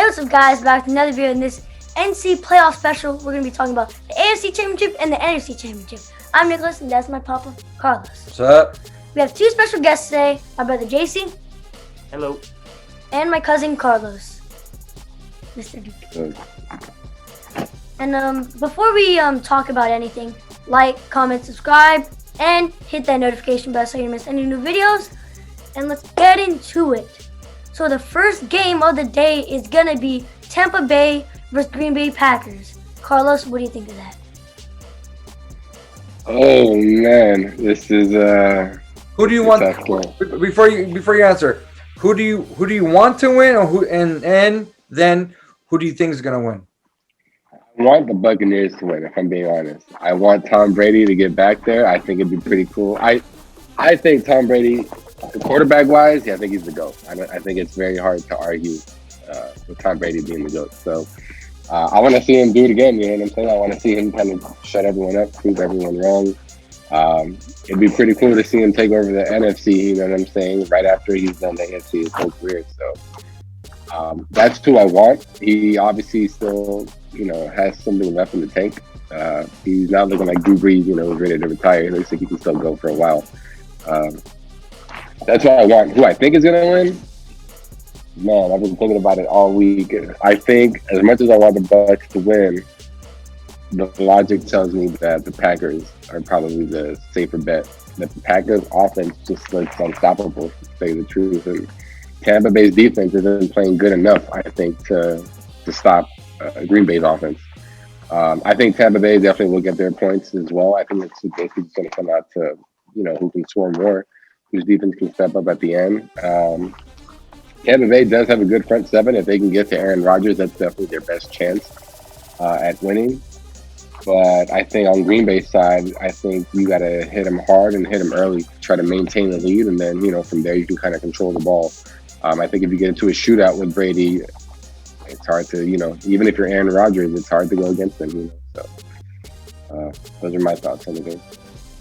What's up, guys? Back to another video in this NC playoff special. We're going to be talking about the AFC Championship and the NFC Championship. I'm Nicholas, and that's my papa, Carlos. What's up? We have two special guests today, my brother JC. Hello. And my cousin Carlos. Mr. Duke. And before we talk about anything, like, comment, subscribe, and hit that notification bell so you don't miss any new videos. And let's get into it. So the first game of the day is gonna be Tampa Bay versus Green Bay Packers. Carlos, what do you think of that? Oh man, this is Who do you want before you answer? Who do you want to win, or who and then who do you think is gonna win? I want the Buccaneers to win, if I'm being honest. I want Tom Brady to get back there. I think it'd be pretty cool. I think Tom Brady, quarterback-wise, I think he's the GOAT. I think it's very hard to argue with Tom Brady being the GOAT. So I want to see him do it again, you know what I'm saying? I want to see him kind of shut everyone up, prove everyone wrong. It'd be pretty cool to see him take over the NFC, you know what I'm saying, right after he's done the AFC his whole career. So that's who I want. He obviously still, has something left in the tank. He's not looking like Drew Brees, who's ready to retire. He looks like he can still go for a while. That's what I want. Who I think is going to win? Man, I've been thinking about it all week. I think as much as I want the Bucs to win, the logic tells me that the Packers are probably the safer bet. The Packers offense just looks unstoppable, to say the truth. And Tampa Bay's defense isn't playing good enough, I think, to stop Green Bay's offense. I think Tampa Bay definitely will get their points as well. I think it's basically just going to come out to, who can score more, whose defense can step up at the end. Tampa Bay does have a good front seven. If they can get to Aaron Rodgers, that's definitely their best chance at winning. But I think on Green Bay's side, I think you got to hit them hard and hit them early, try to maintain the lead, and then, from there you can kind of control the ball. I think if you get into a shootout with Brady, it's hard to, even if you're Aaron Rodgers, it's hard to go against them, So those are my thoughts on the game.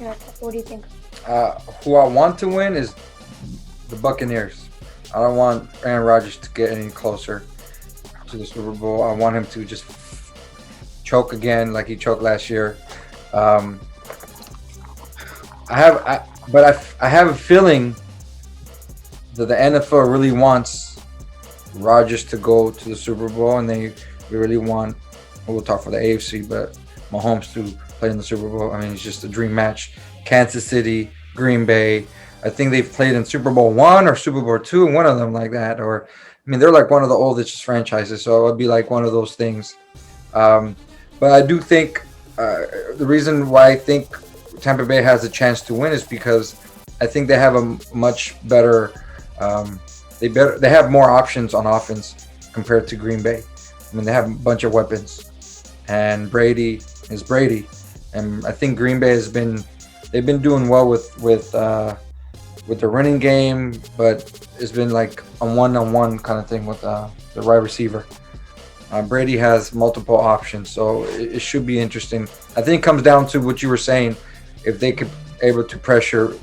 Yeah, what do you think? Who I want to win is the Buccaneers. I don't want Aaron Rodgers to get any closer to the Super Bowl. I want him to just choke again like he choked last year. I have a feeling that the NFL really wants Rodgers to go to the Super Bowl, and they really want, we'll talk for the AFC, but Mahomes to play in the Super Bowl. I mean, it's just a dream match. Kansas City, Green Bay. I think they've played in Super Bowl I or Super Bowl II, one of them like that. Or, I mean, they're like one of the oldest franchises, so it would be like one of those things. But I do think the reason why I think Tampa Bay has a chance to win is because I think they have a much better they have more options on offense compared to Green Bay. I mean, they have a bunch of weapons, and Brady is Brady, and I think Green Bay they've been doing well with the running game, but it's been like a one-on-one kind of thing with the wide receiver. Brady has multiple options, so it should be interesting. I think it comes down to what you were saying. If they could able to pressure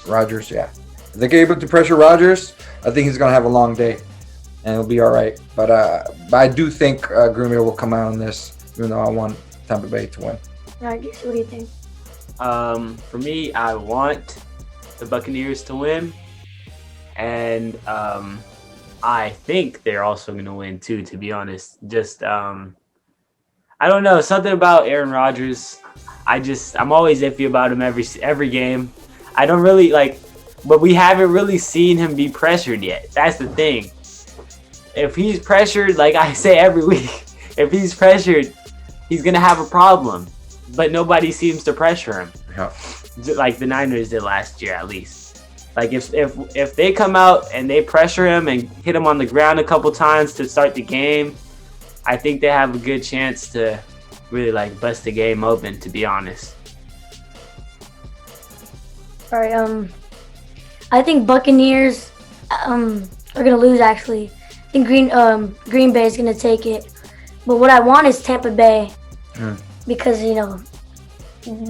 Rodgers, yeah. If they get able to pressure Rodgers, I think he's going to have a long day, and it'll be all right. But I do think Green Bay will come out on this, even though I want Tampa Bay to win. All right, what do you think? For me, I want the Buccaneers to win, and I think they're also going to win too, to be honest. Just I don't know, something about Aaron Rodgers. I'm always iffy about him every game. I don't really but we haven't really seen him be pressured yet. That's the thing. If he's pressured, like I say every week, if he's pressured, he's going to have a problem. But nobody seems to pressure him. Yeah. Like the Niners did last year, at least. Like if they come out and they pressure him and hit him on the ground a couple times to start the game, I think they have a good chance to really bust the game open, to be honest. All right, I think Buccaneers are gonna lose. Actually, I think Green Bay is gonna take it. But what I want is Tampa Bay because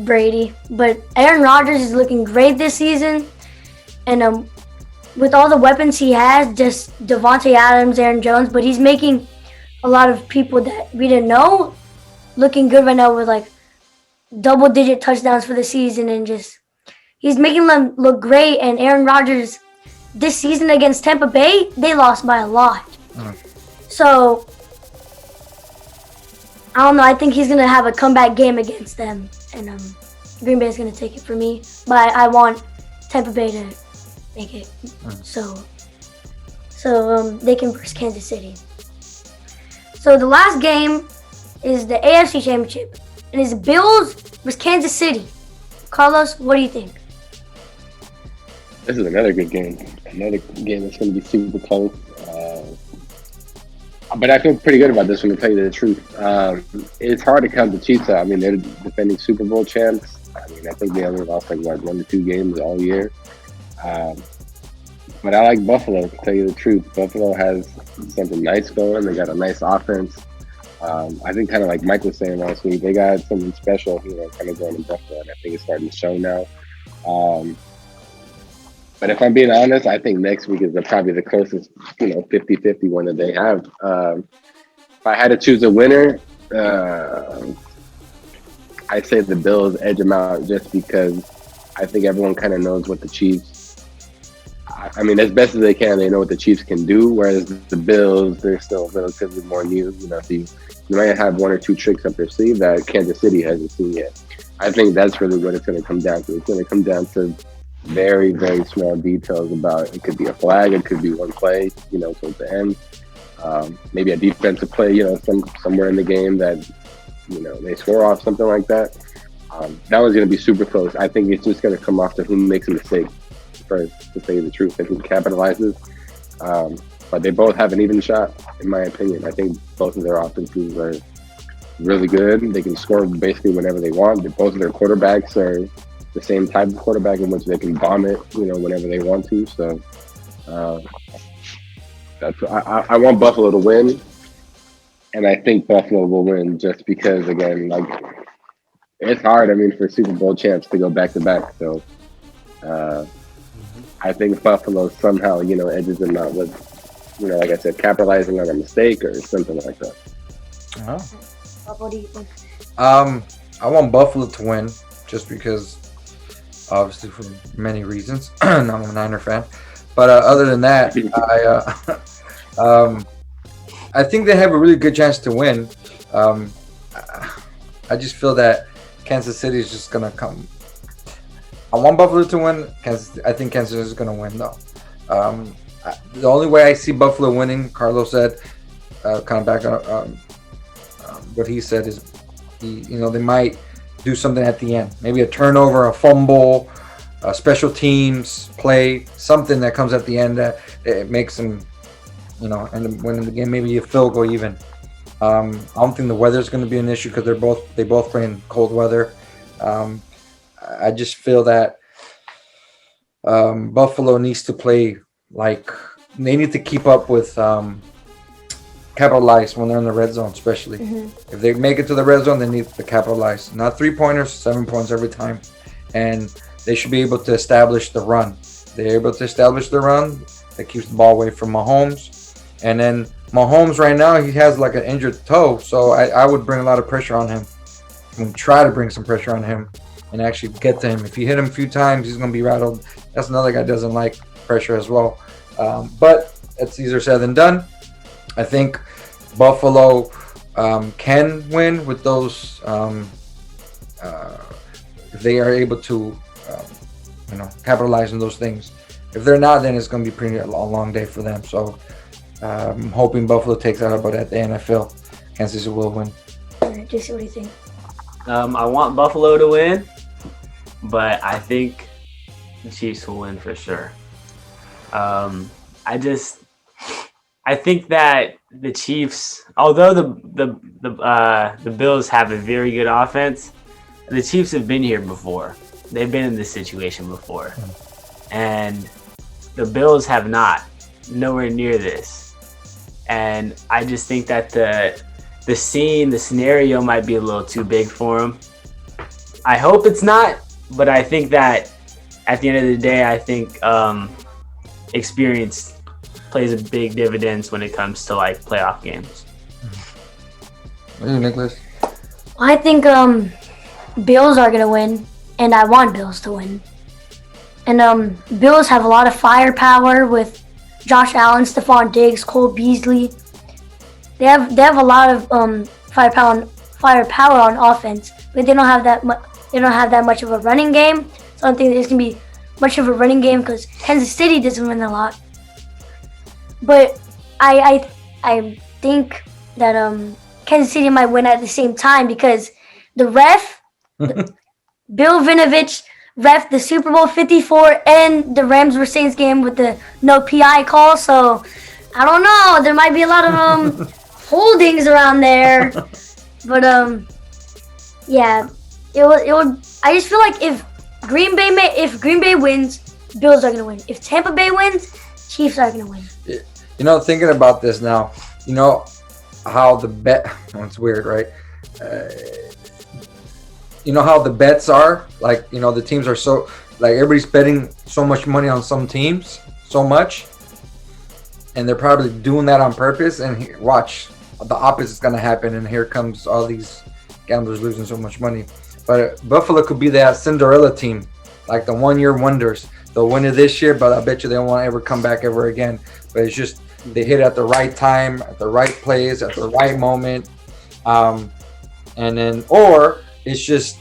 Brady. But Aaron Rodgers is looking great this season, and with all the weapons he has, just Devontae Adams, Aaron Jones, but he's making a lot of people that we didn't know looking good right now with like double-digit touchdowns for the season, and just he's making them look great. And Aaron Rodgers this season against Tampa Bay, they lost by a lot. So I don't know. I think he's gonna have a comeback game against them, and Green Bay is gonna take it for me. But I want Tampa Bay to make it, so they can versus Kansas City. So the last game is the AFC Championship, and it's Bills versus Kansas City. Carlos, what do you think? This is another good game. Another game that's going to be super close. But I feel pretty good about this one, to tell you the truth. It's hard to count the Chiefs out. I mean, they're defending Super Bowl champs. I mean, I think they only lost like, 1 to 2 games all year. But I like Buffalo, to tell you the truth. Buffalo has something nice going. They got a nice offense. I think kind of like Mike was saying last week, they got something special, kind of going in Buffalo, and I think it's starting to show now. But if I'm being honest, I think next week is probably the closest, 50-50 one that they have. If I had to choose a winner, I'd say the Bills edge them out, just because I think everyone kind of knows what the Chiefs, I mean, as best as they can, they know what the Chiefs can do, whereas the Bills, they're still relatively more new. You might have 1 or 2 tricks up their sleeve that Kansas City hasn't seen yet. I think that's really what it's going to come down to. It's going to come down to very, very small details about, it could be a flag, it could be one play, towards the end. Maybe a defensive play, somewhere in the game that, they score off, something like that. That one's going to be super close. I think it's just going to come off to who makes a mistake first, to tell you the truth, and who capitalizes. But they both have an even shot, in my opinion. I think both of their offenses are really good. They can score basically whenever they want. Both of their quarterbacks are the same type of quarterback in which they can bomb it, whenever they want to. So I want Buffalo to win, and I think Buffalo will win just because, again, it's hard. I mean, for Super Bowl champs to go back to back. So I think Buffalo somehow, edges them out with, like I said, capitalizing on a mistake or something like that. What do you think? I want Buffalo to win, just because, obviously, for many reasons. I'm a Niner fan, but other than that, I think they have a really good chance to win. I just feel that Kansas City is just gonna come. I want Buffalo to win. I think Kansas City is gonna win, though. The only way I see Buffalo winning, Carlos said, kind of back on what he said, is they might do something at the end, maybe a turnover, a fumble, a special teams play, something that comes at the end that it makes them, end up winning the game. Maybe a field goal even. I don't think the weather is going to be an issue because they both play in cold weather. I just feel that Buffalo needs to play they need to keep up with capitalize when they're in the red zone, especially. If they make it to the red zone, they need to capitalize. Not 3-pointers, 7 points every time. And they should be able to establish the run. They're able to establish the run. That keeps the ball away from Mahomes. And then Mahomes right now, he has an injured toe. So I would bring a lot of pressure on him. And try to bring some pressure on him and actually get to him. If you hit him a few times, he's going to be rattled. That's another guy that doesn't like pressure as well. But it's easier said than done. I think Buffalo can win with those if they are able to, capitalize on those things. If they're not, then it's going to be a long day for them. So I'm hoping Buffalo takes that, but at the NFL, Kansas City will win. All right, JC, what do you think? I want Buffalo to win, but I think the Chiefs will win for sure. I think that the Chiefs, although the Bills have a very good offense, the Chiefs have been here before. They've been in this situation before, and the Bills have not, nowhere near this. And I just think that the scenario might be a little too big for them. I hope it's not, but I think that at the end of the day, I think experience plays a big dividends when it comes to like playoff games. What are you, Nicholas? I think Bills are gonna win, and I want Bills to win. And Bills have a lot of firepower with Josh Allen, Stephon Diggs, Cole Beasley. They have a lot of firepower on offense, but they don't have that much of a running game. So I don't think there's gonna be much of a running game because Kansas City doesn't win a lot. But I think that Kansas City might win at the same time because the ref, Bill Vinovich, ref the Super Bowl 54 and the Rams vs. Saints game with the no PI call. So I don't know. There might be a lot of holdings around there. But yeah, it would. I just feel like if Green Bay wins, Bills are gonna win. If Tampa Bay wins, Chiefs are gonna win. You know, thinking about this now, you know how the bet. Oh, it's weird, right? You know how the bets are, like, you know, the teams are so, like, everybody's betting so much money on some teams, so much, and they're probably doing that on purpose. And here, watch, the opposite is gonna happen, and here comes all these gamblers losing so much money. But Buffalo could be that Cinderella team, like the one-year wonders. They'll win it this year, but I bet you they won't ever come back ever again. But it's just they hit at the right time, at the right place, at the right moment, and then, or it's just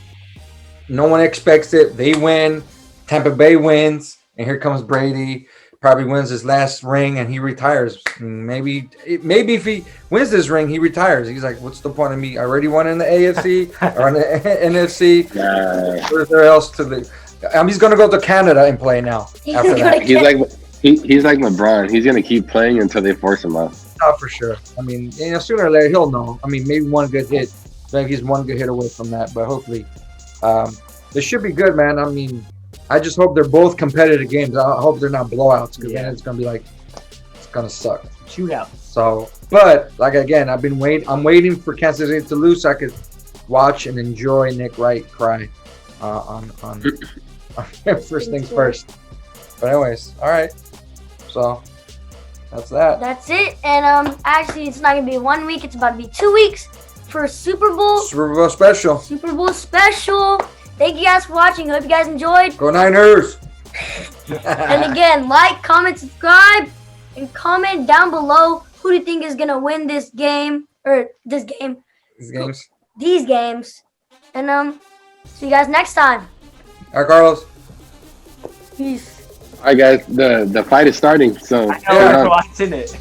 no one expects it. They win, Tampa Bay wins, and here comes Brady. Probably wins his last ring and he retires. Maybe if he wins this ring, he retires. He's like, what's the point of me? I already won in the AFC or in the NFC. Where's there else to live? He's gonna go to Canada and play now. After that, he's like LeBron. He's gonna keep playing until they force him out. Oh, for sure. I mean, you know, sooner or later he'll know. I mean, maybe one good hit. Maybe he's one good hit away from that. But hopefully, this should be good, man. I mean, I just hope they're both competitive games. I hope they're not blowouts because then it's gonna be like, it's gonna suck. Shootout. So, but like again, I'm waiting for Kansas City to lose so I could watch and enjoy Nick Wright cry on first things first. But anyways, all right. So that's that. That's it. And actually, it's not gonna be 1 week. It's about to be 2 weeks for Super Bowl. Super Bowl special. Super Bowl special. Thank you guys for watching. Hope you guys enjoyed. Go Niners! And again, like, comment, subscribe, and comment down below who do you think is gonna win this game or this game. These games. And see you guys next time. All right, Carlos. Peace. All right, guys. The fight is starting. So I know we're watching it.